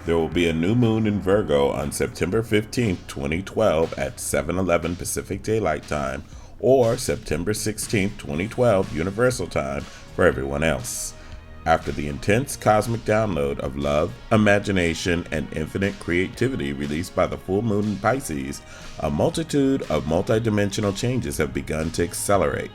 There will be a new moon in Virgo on September 15th, 2012 at 7:11 Pacific Daylight Time or September 16th, 2012 Universal Time for everyone else. After the intense cosmic download of love, imagination, and infinite creativity released by the full moon in Pisces, a multitude of multidimensional changes have begun to accelerate.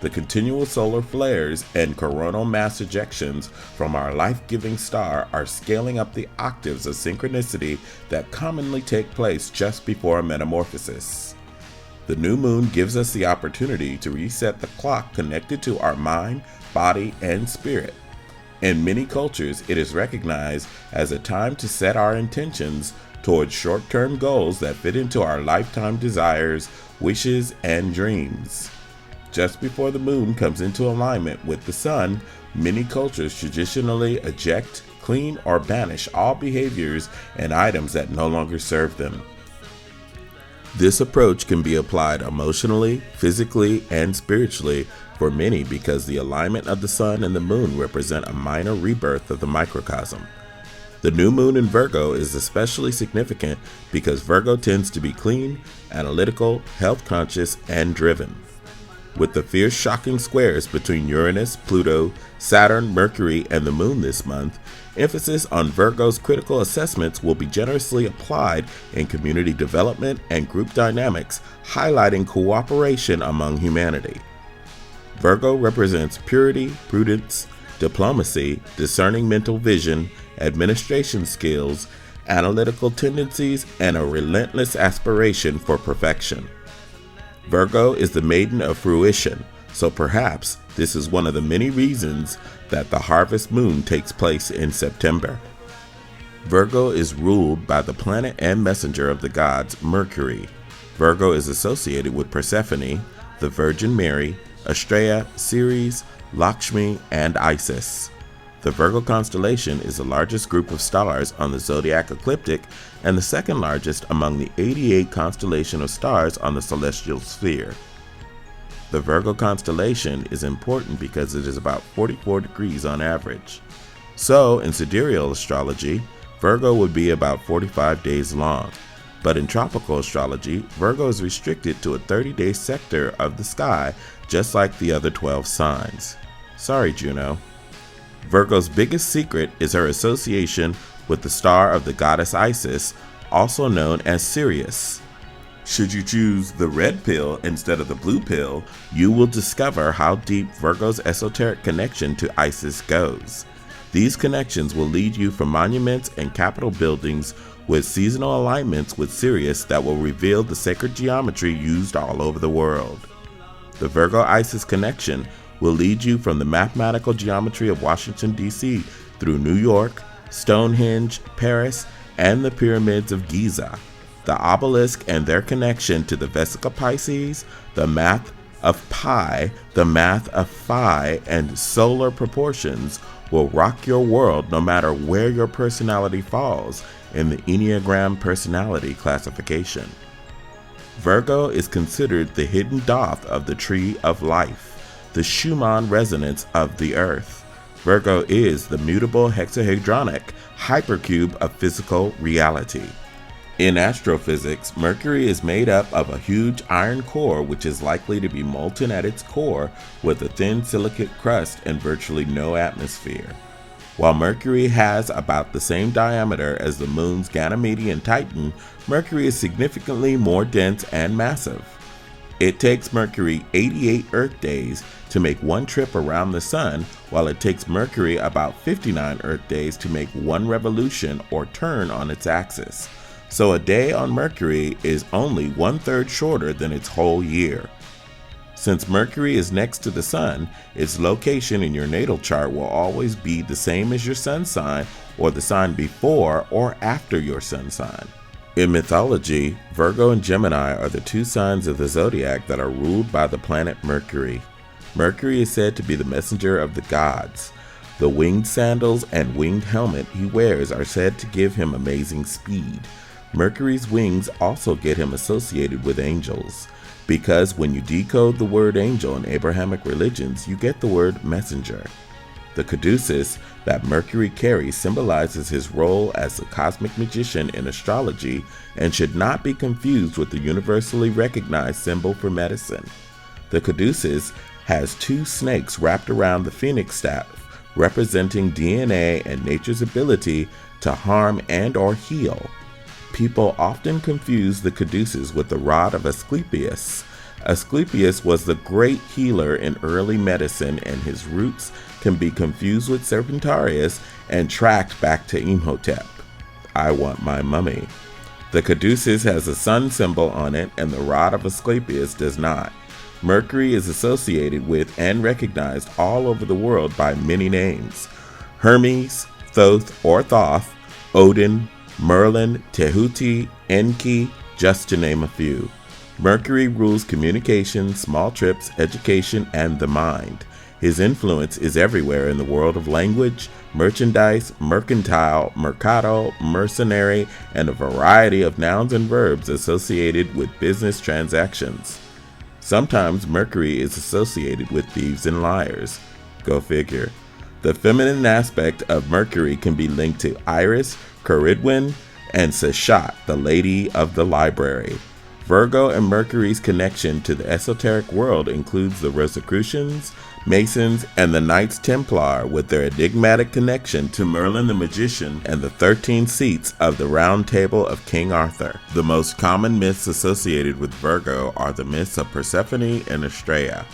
The continual solar flares and coronal mass ejections from our life-giving star are scaling up the octaves of synchronicity that commonly take place just before a metamorphosis. The new moon gives us the opportunity to reset the clock connected to our mind, body, and spirit. In many cultures, it is recognized as a time to set our intentions towards short-term goals that fit into our lifetime desires, wishes, and dreams. Just before the moon comes into alignment with the sun, many cultures traditionally eject, clean, or banish all behaviors and items that no longer serve them. This approach can be applied emotionally, physically, and spiritually for many because the alignment of the sun and the moon represent a minor rebirth of the microcosm. The new moon in Virgo is especially significant because Virgo tends to be clean, analytical, health conscious, and driven. With the fierce shocking squares between Uranus, Pluto, Saturn, Mercury, and the moon this month, emphasis on Virgo's critical assessments will be generously applied in community development and group dynamics, highlighting cooperation among humanity. Virgo represents purity, prudence, diplomacy, discerning mental vision, administration skills, analytical tendencies, and a relentless aspiration for perfection. Virgo is the maiden of fruition, so perhaps this is one of the many reasons that the harvest moon takes place in September. Virgo is ruled by the planet and messenger of the gods, Mercury. Virgo is associated with Persephone, the Virgin Mary, Astraea, Ceres, Lakshmi, and Isis. The Virgo constellation is the largest group of stars on the Zodiac ecliptic and the second largest among the 88 constellation of stars on the celestial sphere. The Virgo constellation is important because it is about 44 degrees on average. So, in sidereal astrology, Virgo would be about 45 days long. But in tropical astrology, Virgo is restricted to a 30-day sector of the sky, just like the other 12 signs. Sorry, Juno. Virgo's biggest secret is her association with the star of the goddess Isis, also known as Sirius. Should you choose the red pill instead of the blue pill, you will discover how deep Virgo's esoteric connection to Isis goes. These connections will lead you from monuments and capitol buildings with seasonal alignments with Sirius that will reveal the sacred geometry used all over the world. The Virgo-Isis connection will lead you from the mathematical geometry of Washington, D.C. through New York, Stonehenge, Paris, and the pyramids of Giza. The obelisk and their connection to the Vesica Pisces, the math of pi, the math of phi, and solar proportions will rock your world no matter where your personality falls in the Enneagram personality classification. Virgo is considered the hidden doth of the tree of life, the Schumann resonance of the earth. Virgo is the mutable hexahedronic hypercube of physical reality. In astrophysics, Mercury is made up of a huge iron core which is likely to be molten at its core with a thin silicate crust and virtually no atmosphere. While Mercury has about the same diameter as the moon's Ganymede and Titan, Mercury is significantly more dense and massive. It takes Mercury 88 Earth days to make one trip around the sun, while it takes Mercury about 59 Earth days to make one revolution or turn on its axis. So a day on Mercury is only 1/3 shorter than its whole year. Since Mercury is next to the sun, its location in your natal chart will always be the same as your sun sign or the sign before or after your sun sign. In mythology, Virgo and Gemini are the two signs of the zodiac that are ruled by the planet Mercury. Mercury is said to be the messenger of the gods. The winged sandals and winged helmet he wears are said to give him amazing speed. Mercury's wings also get him associated with angels, because when you decode the word angel in Abrahamic religions, you get the word messenger. The caduceus that Mercury carries symbolizes his role as the cosmic magician in astrology and should not be confused with the universally recognized symbol for medicine. The caduceus has two snakes wrapped around the phoenix staff, representing DNA and nature's ability to harm and or heal. People often confuse the caduceus with the rod of Asclepius. Asclepius was the great healer in early medicine, and his roots can be confused with Serpentarius and tracked back to Imhotep. I want my mummy. The caduceus has a sun symbol on it, and the rod of Asclepius does not. Mercury is associated with and recognized all over the world by many names: Hermes, Thoth or Thoth, Odin, Merlin, Tehuti, Enki, just to name a few. Mercury rules communication, small trips, education, and the mind. His influence is everywhere in the world of language, merchandise, mercantile, mercado, mercenary, and a variety of nouns and verbs associated with business transactions. Sometimes Mercury is associated with thieves and liars. Go figure. The feminine aspect of Mercury can be linked to Iris, Ceridwen, and Seshat, the Lady of the Library. Virgo and Mercury's connection to the esoteric world includes the Rosicrucians, Masons, and the Knights Templar, with their enigmatic connection to Merlin the Magician and the 13 seats of the Round Table of King Arthur. The most common myths associated with Virgo are the myths of Persephone and Astraea.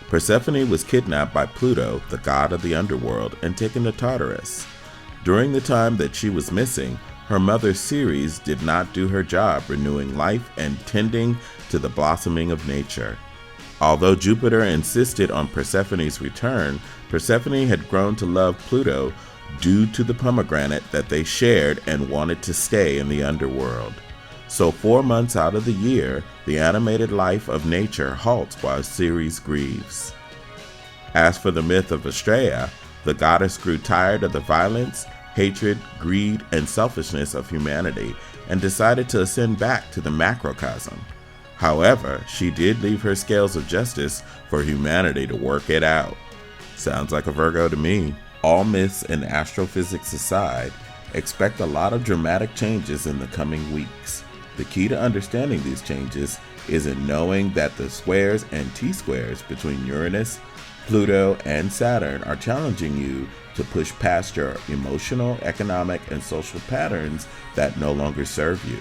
Persephone was kidnapped by Pluto, the god of the underworld, and taken to Tartarus. During the time that she was missing, her mother Ceres did not do her job renewing life and tending to the blossoming of nature. Although Jupiter insisted on Persephone's return, Persephone had grown to love Pluto due to the pomegranate that they shared and wanted to stay in the underworld. So 4 months out of the year, the animated life of nature halts while Ceres grieves. As for the myth of Astraea, the goddess grew tired of the violence, hatred, greed, and selfishness of humanity and decided to ascend back to the macrocosm. However, she did leave her scales of justice for humanity to work it out. Sounds like a Virgo to me. All myths and astrophysics aside, expect a lot of dramatic changes in the coming weeks. The key to understanding these changes is in knowing that the squares and T-squares between Uranus, Pluto, and Saturn are challenging you to push past your emotional, economic, and social patterns that no longer serve you.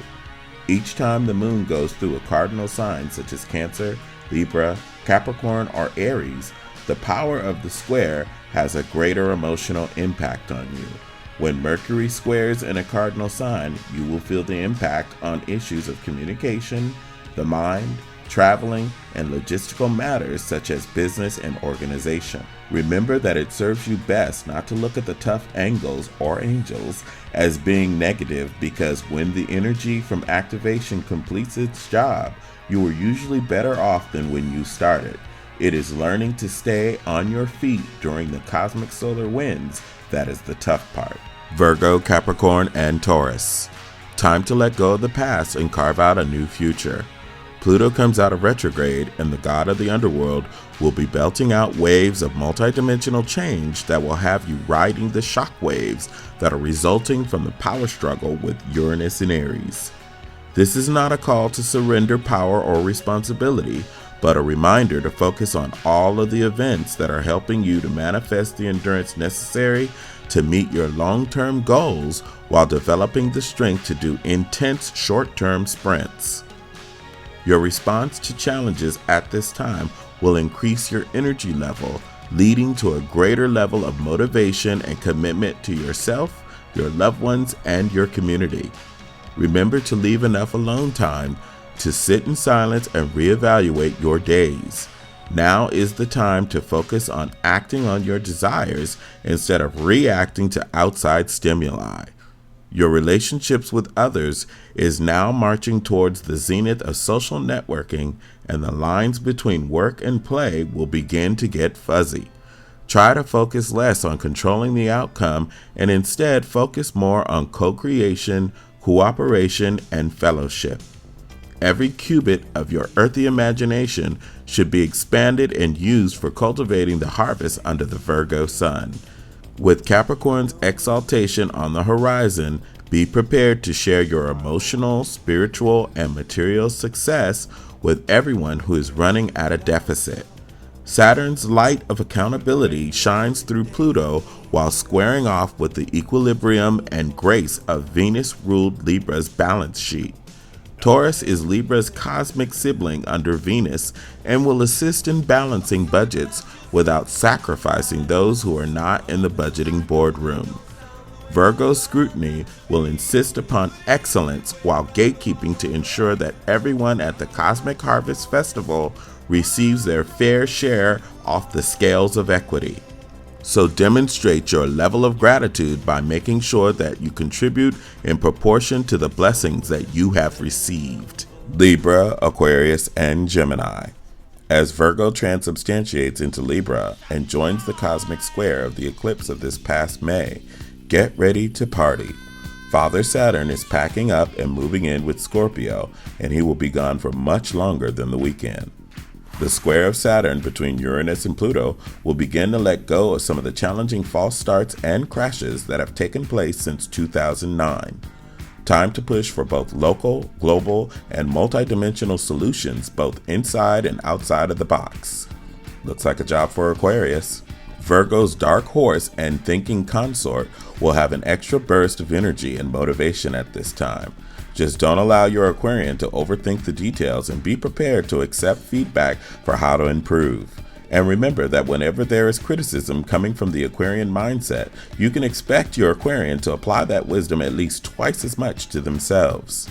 Each time the moon goes through a cardinal sign such as Cancer, Libra, Capricorn, or Aries, the power of the square has a greater emotional impact on you. When Mercury squares in a cardinal sign, you will feel the impact on issues of communication, the mind, traveling, and logistical matters such as business and organization. Remember that it serves you best not to look at the tough angles or angels as being negative, because when the energy from activation completes its job, you are usually better off than when you started. It is learning to stay on your feet during the cosmic solar winds that is the tough part. Virgo, Capricorn, and Taurus. Time to let go of the past and carve out a new future. Pluto comes out of retrograde, and the god of the underworld will be belting out waves of multidimensional change that will have you riding the shock waves that are resulting from the power struggle with Uranus and Aries. This is not a call to surrender power or responsibility, but a reminder to focus on all of the events that are helping you to manifest the endurance necessary to meet your long-term goals while developing the strength to do intense short-term sprints. Your response to challenges at this time will increase your energy level, leading to a greater level of motivation and commitment to yourself, your loved ones, and your community. Remember to leave enough alone time to sit in silence and reevaluate your days. Now is the time to focus on acting on your desires instead of reacting to outside stimuli. Your relationships with others is now marching towards the zenith of social networking, and the lines between work and play will begin to get fuzzy. Try to focus less on controlling the outcome and instead focus more on co-creation, cooperation, and fellowship. Every cubit of your earthy imagination should be expanded and used for cultivating the harvest under the Virgo sun. With Capricorn's exaltation on the horizon, be prepared to share your emotional, spiritual, and material success with everyone who is running at a deficit. Saturn's light of accountability shines through Pluto while squaring off with the equilibrium and grace of Venus-ruled Libra's balance sheet. Taurus is Libra's cosmic sibling under Venus and will assist in balancing budgets without sacrificing those who are not in the budgeting boardroom. Virgo's scrutiny will insist upon excellence while gatekeeping to ensure that everyone at the Cosmic Harvest Festival receives their fair share off the scales of equity. So demonstrate your level of gratitude by making sure that you contribute in proportion to the blessings that you have received. Libra, Aquarius, and Gemini. As Virgo transubstantiates into Libra and joins the cosmic square of the eclipse of this past May, get ready to party. Father Saturn is packing up and moving in with Scorpio, and he will be gone for much longer than the weekend. The square of Saturn between Uranus and Pluto will begin to let go of some of the challenging false starts and crashes that have taken place since 2009. Time to push for both local, global, and multidimensional solutions both inside and outside of the box. Looks like a job for Aquarius. Virgo's dark horse and thinking consort will have an extra burst of energy and motivation at this time. Just don't allow your Aquarian to overthink the details and be prepared to accept feedback for how to improve. And remember that whenever there is criticism coming from the Aquarian mindset, you can expect your Aquarian to apply that wisdom at least twice as much to themselves.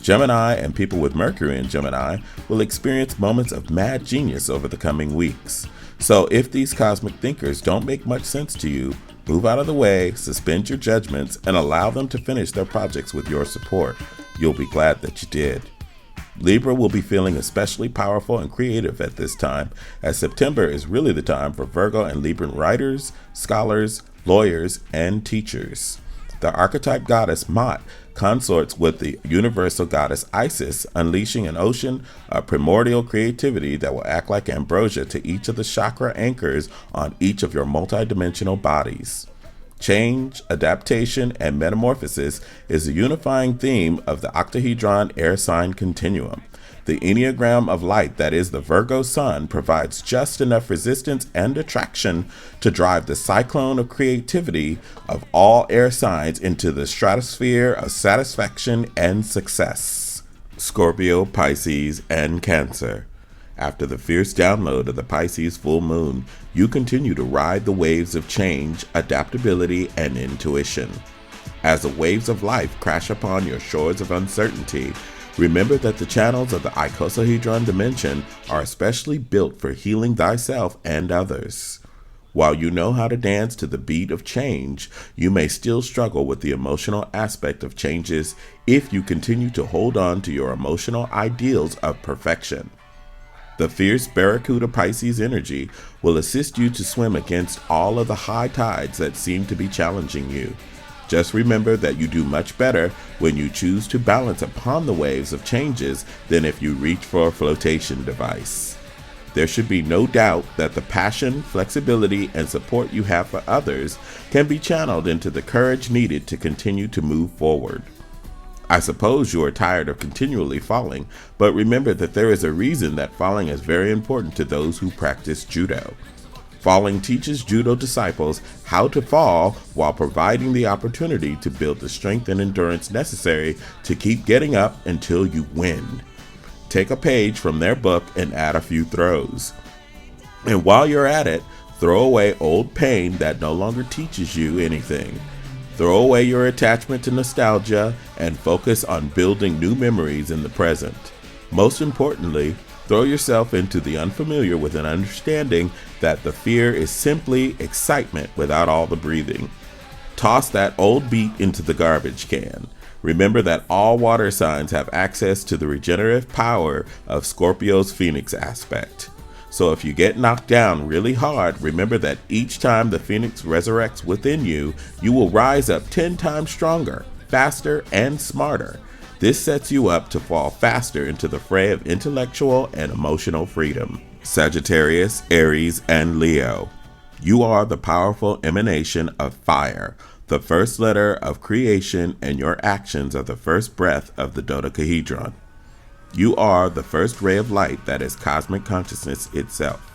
Gemini and people with Mercury in Gemini will experience moments of mad genius over the coming weeks. So if these cosmic thinkers don't make much sense to you, move out of the way, suspend your judgments, and allow them to finish their projects with your support. You'll be glad that you did. Libra will be feeling especially powerful and creative at this time, as September is really the time for Virgo and Libran writers, scholars, lawyers, and teachers. The archetype goddess Mot consorts with the universal goddess Isis, unleashing an ocean of primordial creativity that will act like ambrosia to each of the chakra anchors on each of your multidimensional bodies. Change, adaptation, and metamorphosis is the unifying theme of the octahedron air sign continuum. The Enneagram of light, that is the Virgo sun, provides just enough resistance and attraction to drive the cyclone of creativity of all air signs into the stratosphere of satisfaction and success. Scorpio, Pisces, and Cancer. After the fierce download of the Pisces full moon, you continue to ride the waves of change, adaptability, and intuition. As the waves of life crash upon your shores of uncertainty, remember that the channels of the icosahedron dimension are especially built for healing thyself and others. While you know how to dance to the beat of change, you may still struggle with the emotional aspect of changes if you continue to hold on to your emotional ideals of perfection. The fierce Barracuda Pisces energy will assist you to swim against all of the high tides that seem to be challenging you. Just remember that you do much better when you choose to balance upon the waves of changes than if you reach for a flotation device. There should be no doubt that the passion, flexibility, and support you have for others can be channeled into the courage needed to continue to move forward. I suppose you are tired of continually falling, but remember that there is a reason that falling is very important to those who practice judo. Falling teaches judo disciples how to fall while providing the opportunity to build the strength and endurance necessary to keep getting up until you win. Take a page from their book and add a few throws. And while you're at it, throw away old pain that no longer teaches you anything. Throw away your attachment to nostalgia and focus on building new memories in the present. Most importantly, throw yourself into the unfamiliar with an understanding that the fear is simply excitement without all the breathing. Toss that old beat into the garbage can. Remember that all water signs have access to the regenerative power of Scorpio's Phoenix aspect. So if you get knocked down really hard, remember that each time the Phoenix resurrects within you, you will rise up 10 times stronger, faster, and smarter. This sets you up to fall faster into the fray of intellectual and emotional freedom. Sagittarius, Aries, and Leo. You are the powerful emanation of fire, the first letter of creation, and your actions are the first breath of the dodecahedron. You are the first ray of light that is cosmic consciousness itself.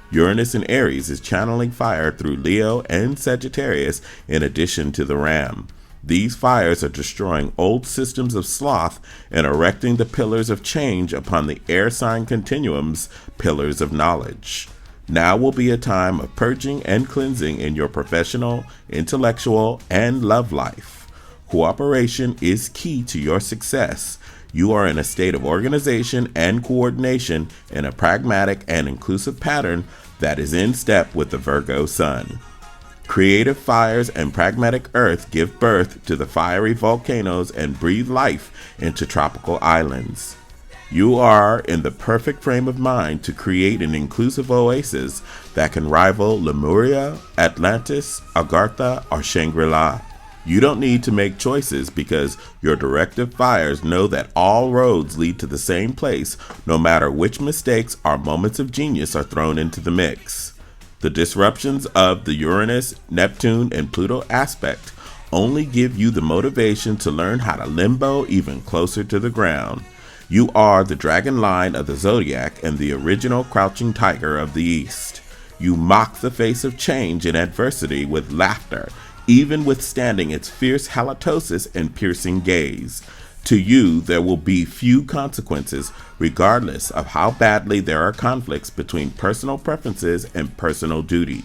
Uranus in Aries is channeling fire through Leo and Sagittarius in addition to the Ram. These fires are destroying old systems of sloth and erecting the pillars of change upon the air sign continuum's pillars of knowledge. Now will be a time of purging and cleansing in your professional, intellectual, and love life. Cooperation is key to your success. You are in a state of organization and coordination in a pragmatic and inclusive pattern that is in step with the Virgo sun. Creative fires and pragmatic earth give birth to the fiery volcanoes and breathe life into tropical islands. You are in the perfect frame of mind to create an inclusive oasis that can rival Lemuria, Atlantis, Agartha, or Shangri-La. You don't need to make choices because your directive fires know that all roads lead to the same place, no matter which mistakes or moments of genius are thrown into the mix. The disruptions of the Uranus, Neptune, and Pluto aspect only give you the motivation to learn how to limbo even closer to the ground. You are the dragon line of the Zodiac and the original crouching tiger of the East. You mock the face of change and adversity with laughter, even withstanding its fierce halitosis and piercing gaze. To you, there will be few consequences, regardless of how badly there are conflicts between personal preferences and personal duty.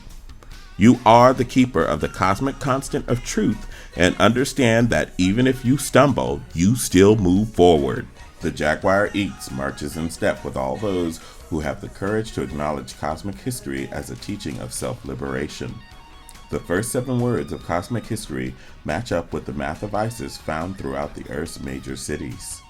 You are the keeper of the cosmic constant of truth and understand that even if you stumble, you still move forward. The Jaguar eats marches in step with all those who have the courage to acknowledge cosmic history as a teaching of self-liberation. The first 7 words of cosmic history match up with the math of Isis found throughout the Earth's major cities.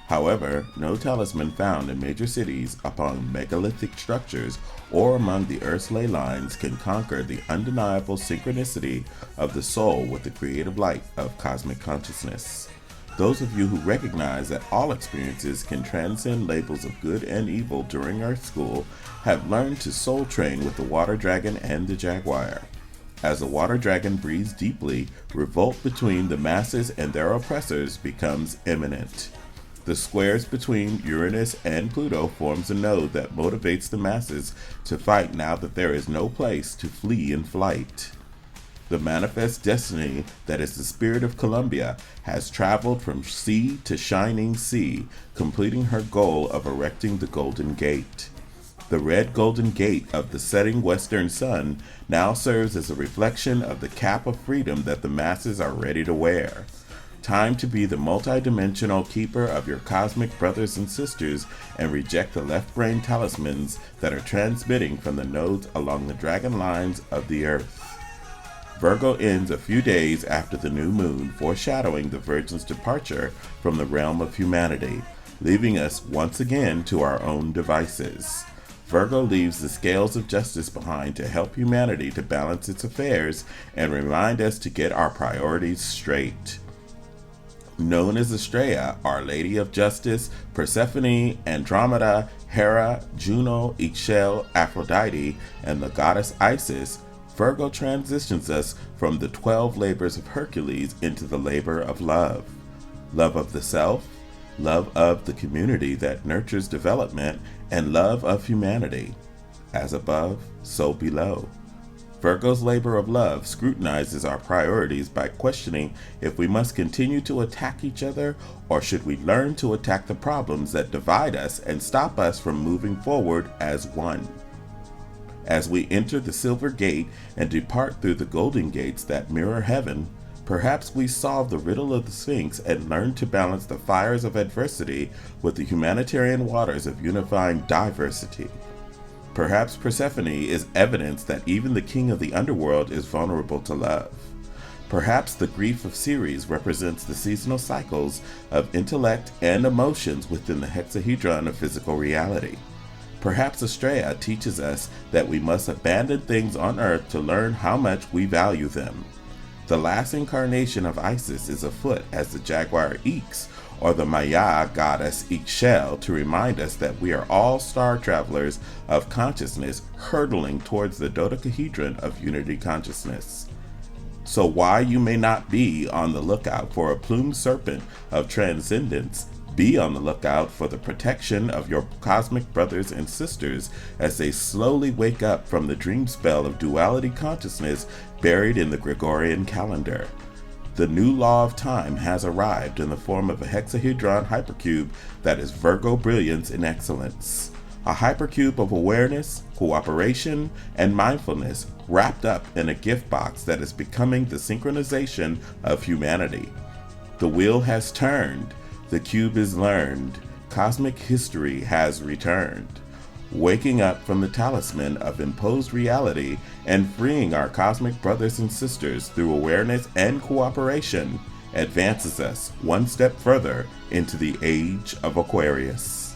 However, no talisman found in major cities upon megalithic structures or among the Earth's ley lines can conquer the undeniable synchronicity of the soul with the creative light of cosmic consciousness. Those of you who recognize that all experiences can transcend labels of good and evil during Earth School have learned to soul train with the water dragon and the jaguar. As the water dragon breathes deeply, revolt between the masses and their oppressors becomes imminent. The squares between Uranus and Pluto forms a node that motivates the masses to fight now that there is no place to flee in flight. The manifest destiny that is the spirit of Columbia has traveled from sea to shining sea, completing her goal of erecting the Golden Gate. The red golden gate of the setting western sun now serves as a reflection of the cap of freedom that the masses are ready to wear. Time to be the multidimensional keeper of your cosmic brothers and sisters and reject the left brain talismans that are transmitting from the nodes along the dragon lines of the earth. Virgo ends a few days after the new moon, foreshadowing the Virgin's departure from the realm of humanity, leaving us once again to our own devices. Virgo leaves the scales of justice behind to help humanity to balance its affairs and remind us to get our priorities straight. Known as Estrella, Our Lady of Justice, Persephone, Andromeda, Hera, Juno, Ixchel, Aphrodite, and the goddess Isis, Virgo transitions us from the 12 labors of Hercules into the labor of love. Love of the self, love of the community that nurtures development, and love of humanity. As above, so below. Virgo's labor of love scrutinizes our priorities by questioning if we must continue to attack each other or should we learn to attack the problems that divide us and stop us from moving forward as one. As we enter the silver gate and depart through the golden gates that mirror heaven, perhaps we solve the riddle of the Sphinx and learn to balance the fires of adversity with the humanitarian waters of unifying diversity. Perhaps Persephone is evidence that even the king of the underworld is vulnerable to love. Perhaps the grief of Ceres represents the seasonal cycles of intellect and emotions within the hexahedron of physical reality. Perhaps Estrella teaches us that we must abandon things on earth to learn how much we value them. The last incarnation of Isis is afoot as the jaguar eeks, or the Maya goddess Ixchel, to remind us that we are all star travelers of consciousness hurtling towards the dodecahedron of unity consciousness. So while you may not be on the lookout for a plumed serpent of transcendence, be on the lookout for the protection of your cosmic brothers and sisters as they slowly wake up from the dream spell of duality consciousness buried in the Gregorian calendar. The new law of time has arrived in the form of a hexahedron hypercube that is Virgo brilliance in excellence. A hypercube of awareness, cooperation, and mindfulness wrapped up in a gift box that is becoming the synchronization of humanity. The wheel has turned, the cube is learned, cosmic history has returned. Waking up from the talisman of imposed reality and freeing our cosmic brothers and sisters through awareness and cooperation advances us one step further into the age of Aquarius.